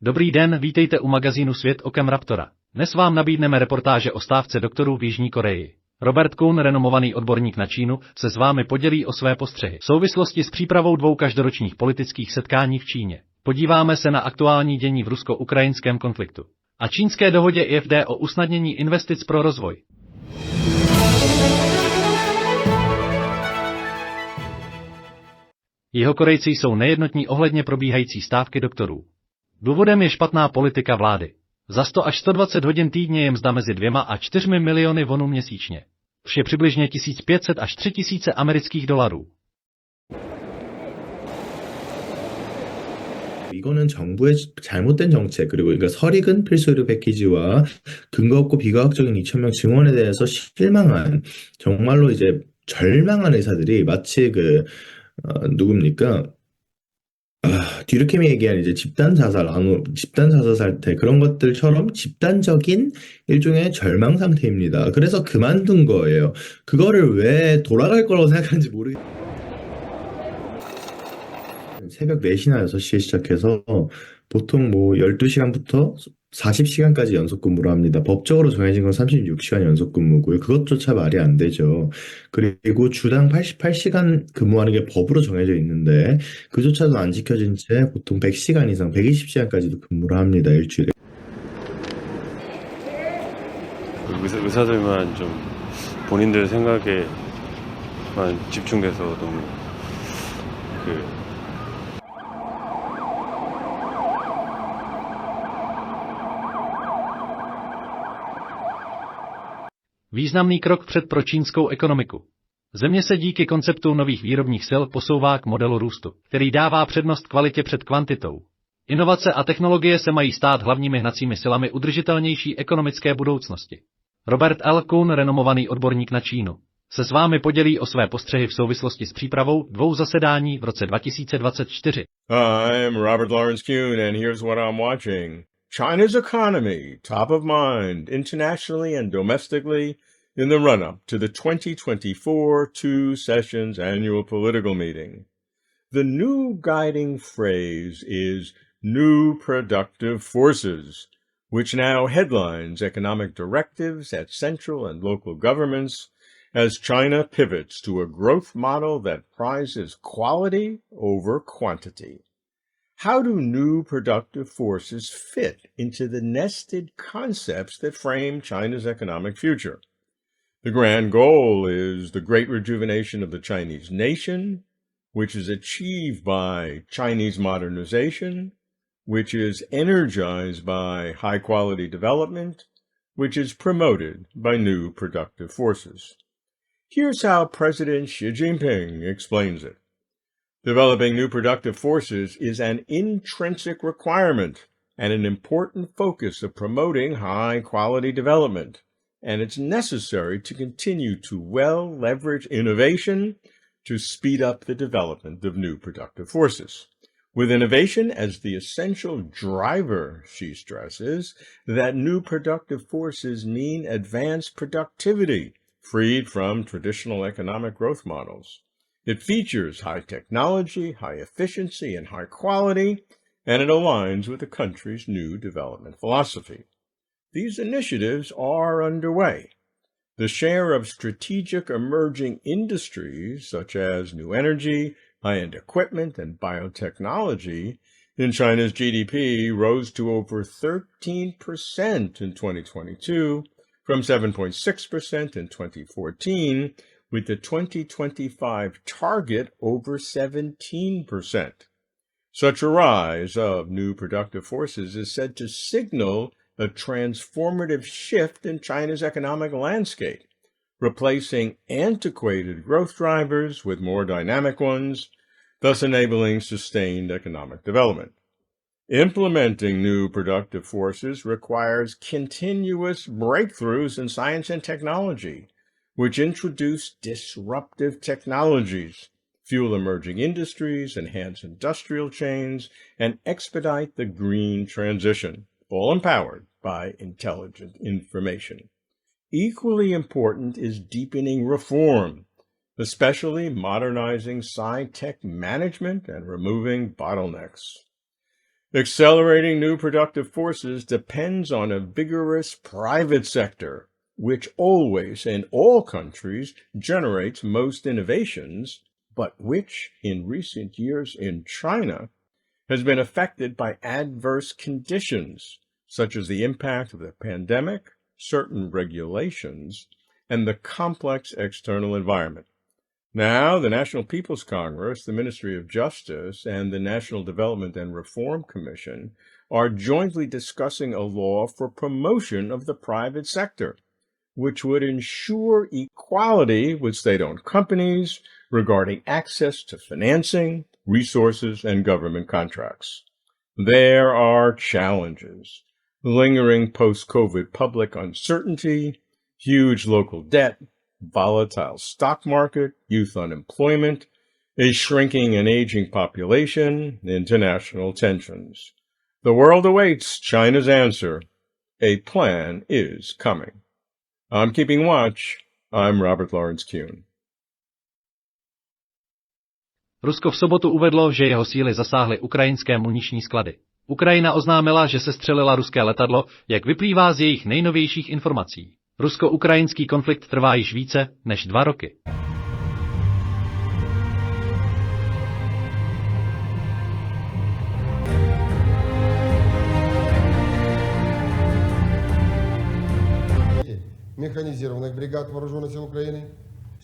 Dobrý den, vítejte u magazínu Svět okem Raptora. Dnes vám nabídneme reportáže o stávce doktorů v Jižní Koreii. Kuhn, renomovaný odborník na Čínu, se s vámi podělí o své postřehy v souvislosti s přípravou 2 každoročních politických setkání v Číně. Podíváme se na aktuální dění v rusko-ukrajinském konfliktu a čínské dohodě IFD o usnadnění investic pro rozvoj. Jihokorejci jsou nejednotní ohledně probíhající stávky doktorů. Důvodem je špatná politika vlády. Za 100 až 120 hodin týdně je mzda mezi 2 a 4 miliony wonů měsíčně. Vše přibližně 1500 až 3000 amerických dolarů. 이거는 정부의 잘못된 정책 그리고 그러니까 설익은 필수의료 패키지와 근거 없고 비과학적인 2,000명 증원에 대해서 실망한 정말로 이제 절망한 의사들이 마치 누굽니까? 뒤르케미 얘기한 이제 집단 자살 사태 그런 것들처럼 집단적인 일종의 절망 상태입니다. 그래서 그만둔 거예요. 그거를 왜 돌아갈 거라고 생각하는지 모르겠어요. 새벽 4시나 6시에 시작해서 보통 12시간부터 40시간까지 연속 근무를 합니다. 법적으로 정해진 건 36시간 연속 근무고요. 그것조차 말이 안 되죠. 그리고 주당 88시간 근무하는 게 법으로 정해져 있는데 그조차도 안 지켜진 채 보통 100시간 이상, 120시간까지도 근무를 합니다. 일주일에. 의사들만 좀 본인들 생각에만 집중돼서 너무 Významný krok vpřed pro čínskou ekonomiku. Země se díky konceptu nových výrobních sil posouvá k modelu růstu, který dává přednost kvalitě před kvantitou. Inovace a technologie se mají stát hlavními hnacími silami udržitelnější ekonomické budoucnosti. Kuhn, renomovaný odborník na Čínu, se s vámi podělí o své postřehy v souvislosti s přípravou 2 zasedání v roce 2024. I'm Robert Lawrence Kuhn and here's what I'm watching. China's economy, top of mind internationally and domestically in the run-up to the 2024 Two Sessions annual political meeting. The new guiding phrase is new productive forces, which now headlines economic directives at central and local governments as China pivots to a growth model that prizes quality over quantity. How do new productive forces fit into the nested concepts that frame China's economic future? The grand goal is the great rejuvenation of the Chinese nation, which is achieved by Chinese modernization, which is energized by high-quality development, which is promoted by new productive forces. Here's how President Xi Jinping explains it. Developing new productive forces is an intrinsic requirement and an important focus of promoting high-quality development, and it's necessary to continue to well leverage innovation to speed up the development of new productive forces. With innovation as the essential driver, she stresses, that new productive forces mean advanced productivity, freed from traditional economic growth models. It features high technology, high efficiency, and high quality, and it aligns with the country's new development philosophy. These initiatives are underway. The share of strategic emerging industries, such as new energy, high-end equipment, and biotechnology, in China's GDP rose to over 13% in 2022, from 7.6% in 2014, with the 2025 target over 17%. Such a rise of new productive forces is said to signal a transformative shift in China's economic landscape, replacing antiquated growth drivers with more dynamic ones, thus enabling sustained economic development. Implementing new productive forces requires continuous breakthroughs in science and technology, which introduce disruptive technologies, fuel emerging industries, enhance industrial chains, and expedite the green transition, all empowered by intelligent information. Equally important is deepening reform, especially modernizing sci-tech management and removing bottlenecks. Accelerating new productive forces depends on a vigorous private sector, which always in all countries generates most innovations, but which in recent years in China has been affected by adverse conditions, such as the impact of the pandemic, certain regulations, and the complex external environment. Now, the National People's Congress, the Ministry of Justice, and the National Development and Reform Commission are jointly discussing a law for promotion of the private sector, which would ensure equality with state-owned companies regarding access to financing, resources, and government contracts. There are challenges: lingering post-COVID public uncertainty, huge local debt, volatile stock market, youth unemployment, a shrinking and aging population, international tensions. The world awaits China's answer. A plan is coming. I'm keeping watch. I'm Robert Lawrence Kuhn. Rusko v sobotu uvedlo, že jeho síly zasáhly ukrajinské muniční sklady. Ukrajina oznámila, že sestřelila ruské letadlo, jak vyplývá z jejich nejnovějších informací. Rusko-ukrajinský konflikt trvá již více než 2 roky. Механизированных бригад вооруженных сил Украины,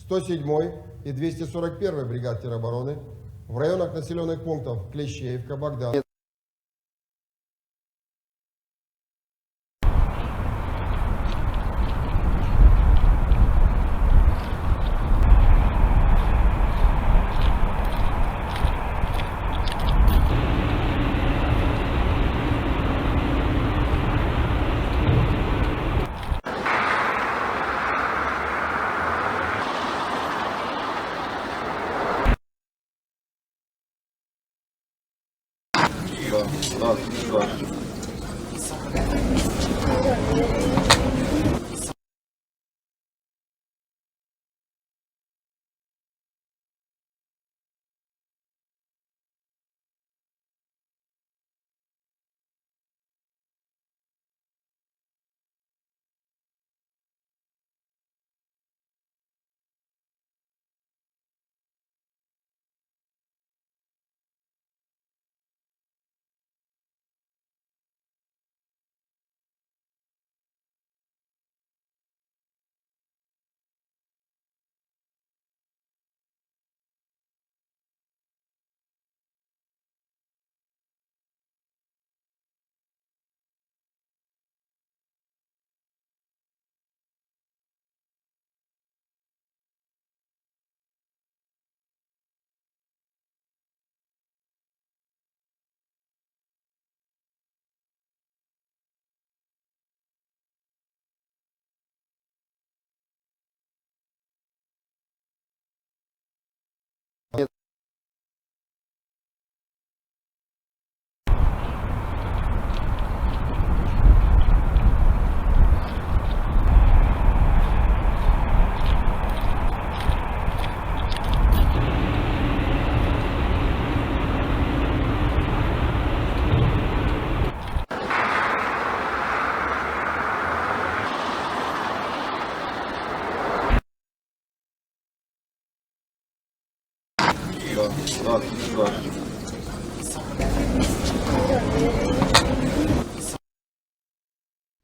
107-й и 241-й бригад теробороны в районах населенных пунктов Клещеевка, Богдан.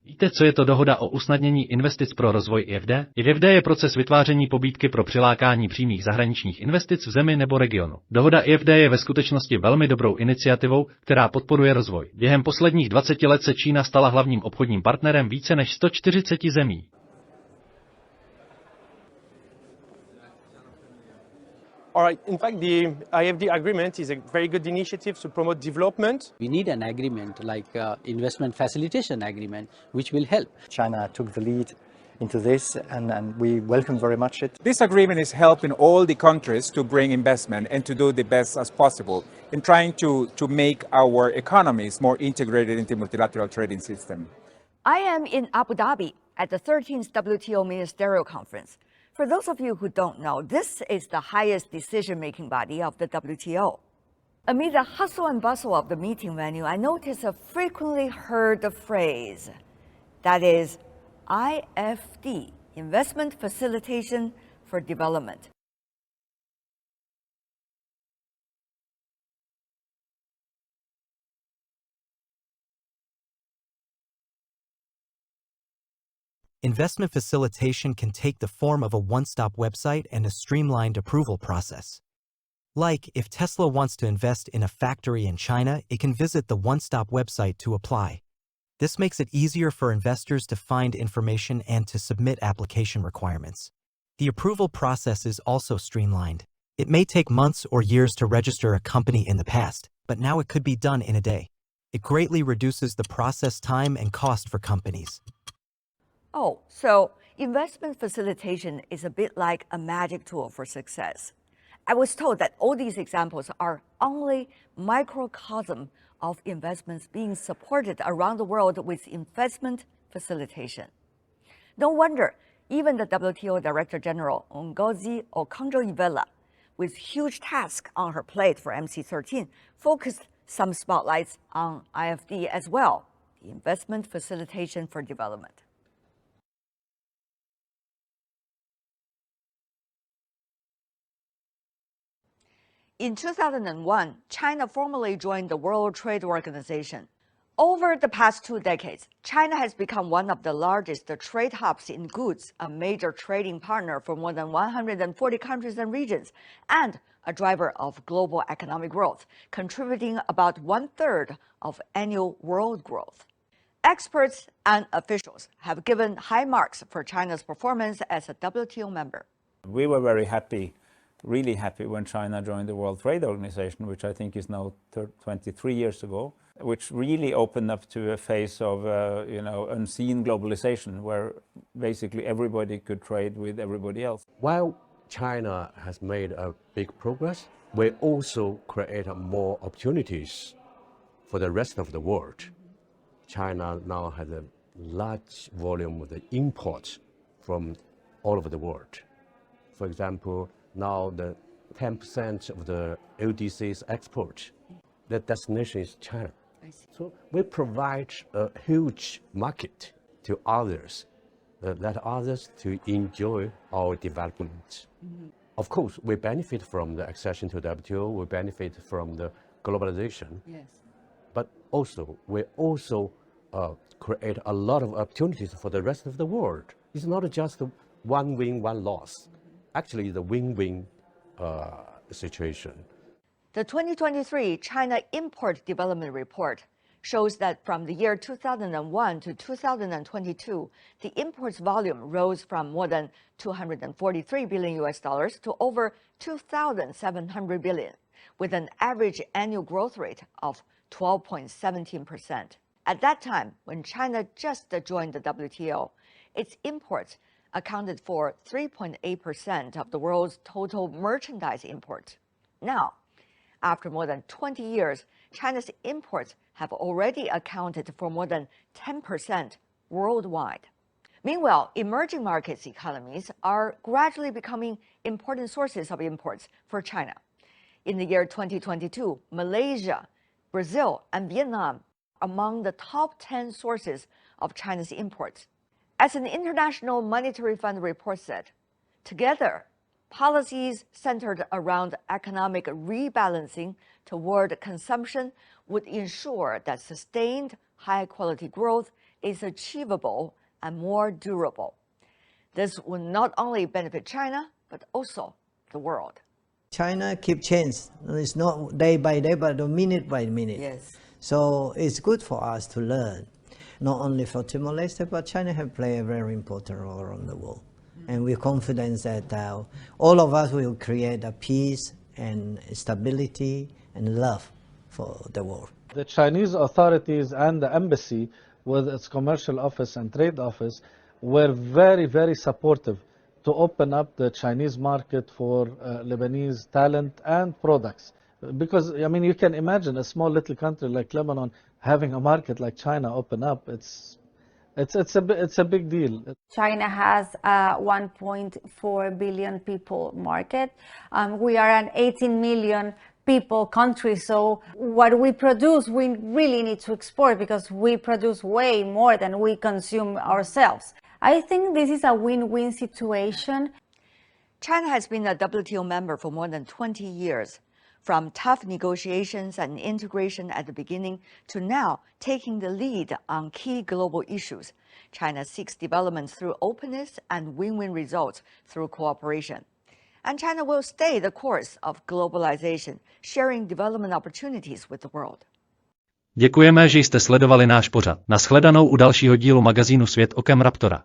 Víte, co je to dohoda o usnadnění investic pro rozvoj IFD? IFD je proces vytváření pobídky pro přilákání přímých zahraničních investic v zemi nebo regionu. Dohoda IFD je ve skutečnosti velmi dobrou iniciativou, která podporuje rozvoj. Během posledních 20 let se Čína stala hlavním obchodním partnerem více než 140 zemí. All right. In fact, the IFD agreement is a very good initiative to promote development. We need an agreement like investment facilitation agreement, which will help. China took the lead into this, and we welcome very much it. This agreement is helping all the countries to bring investment and to do the best as possible in trying to make our economies more integrated into the multilateral trading system. I am in Abu Dhabi at the 13th WTO Ministerial Conference. For those of you who don't know, this is the highest decision-making body of the WTO. Amid the hustle and bustle of the meeting venue, I noticed a frequently heard phrase. That is IFD, Investment Facilitation for Development. Investment facilitation can take the form of a one-stop website and a streamlined approval process. Like, if Tesla wants to invest in a factory in China, it can visit the one-stop website to apply. This makes it easier for investors to find information and to submit application requirements. The approval process is also streamlined. It may take months or years to register a company in the past, but now it could be done in a day. It greatly reduces the process time and cost for companies. Oh, so investment facilitation is a bit like a magic tool for success. I was told that all these examples are only microcosm of investments being supported around the world with investment facilitation. No wonder even the WTO Director General Ngozi Okonjo-Iweala, with huge tasks on her plate for MC13, focused some spotlights on IFD as well, the Investment Facilitation for Development. In 2001, China formally joined the World Trade Organization. Over the past 2 decades, China has become one of the largest trade hubs in goods, a major trading partner for more than 140 countries and regions, and a driver of global economic growth, contributing about 1/3 of annual world growth. Experts and officials have given high marks for China's performance as a WTO member. We were very happy, really happy when China joined the World Trade Organization, which I think is now 23 years ago, which really opened up to a phase of unseen globalization, where basically everybody could trade with everybody else. While China has made a big progress, we also create more opportunities for the rest of the world. China now has a large volume of the imports from all over the world. For example, now the 10% of the LDC's export, the destination is China. So we provide a huge market to others, let others to enjoy our development. Of course, we benefit from the accession to WTO, we benefit from the globalization. Yes. But also, we also create a lot of opportunities for the rest of the world. It's not just one win, one loss. Actually, the win-win situation. The 2023 China Import Development Report shows that from the year 2001 to 2022, the imports volume rose from more than $243 billion to over 2,700 billion, with an average annual growth rate of 12.17%. At that time, when China just joined the WTO, its imports accounted for 3.8% of the world's total merchandise imports. Now, after more than 20 years, China's imports have already accounted for more than 10% worldwide. Meanwhile, emerging markets economies are gradually becoming important sources of imports for China. In the year 2022, Malaysia, Brazil, and Vietnam are among the top 10 sources of China's imports. As an International Monetary Fund report said, together, policies centered around economic rebalancing toward consumption would ensure that sustained high-quality growth is achievable and more durable. This will not only benefit China, but also the world. China keep change. It's not day by day, but minute by minute. Yes. So it's good for us to learn. Not only for Timor-Leste, but China have played a very important role around the world. And we're confident that all of us will create a peace and stability and love for the world. The Chinese authorities and the embassy, with its commercial office and trade office, were very, very supportive to open up the Chinese market for Lebanese talent and products. Because, I mean, you can imagine a small little country like Lebanon having a market like China open up. It's a big deal. China has a 1.4 billion people market. We are an 18 million people, countries. So what we produce, we really need to export because we produce way more than we consume ourselves. I think this is a win-win situation. China has been a WTO member for more than 20 years. From tough negotiations and integration at the beginning to now taking the lead on key global issues, China seeks development through openness and win-win results through cooperation. And China will stay the course of globalization, sharing development opportunities with the world. Děkujeme, že jste sledovali náš pořad. Nashledanou u dalšího dílu magazínu Svět okem Raptora.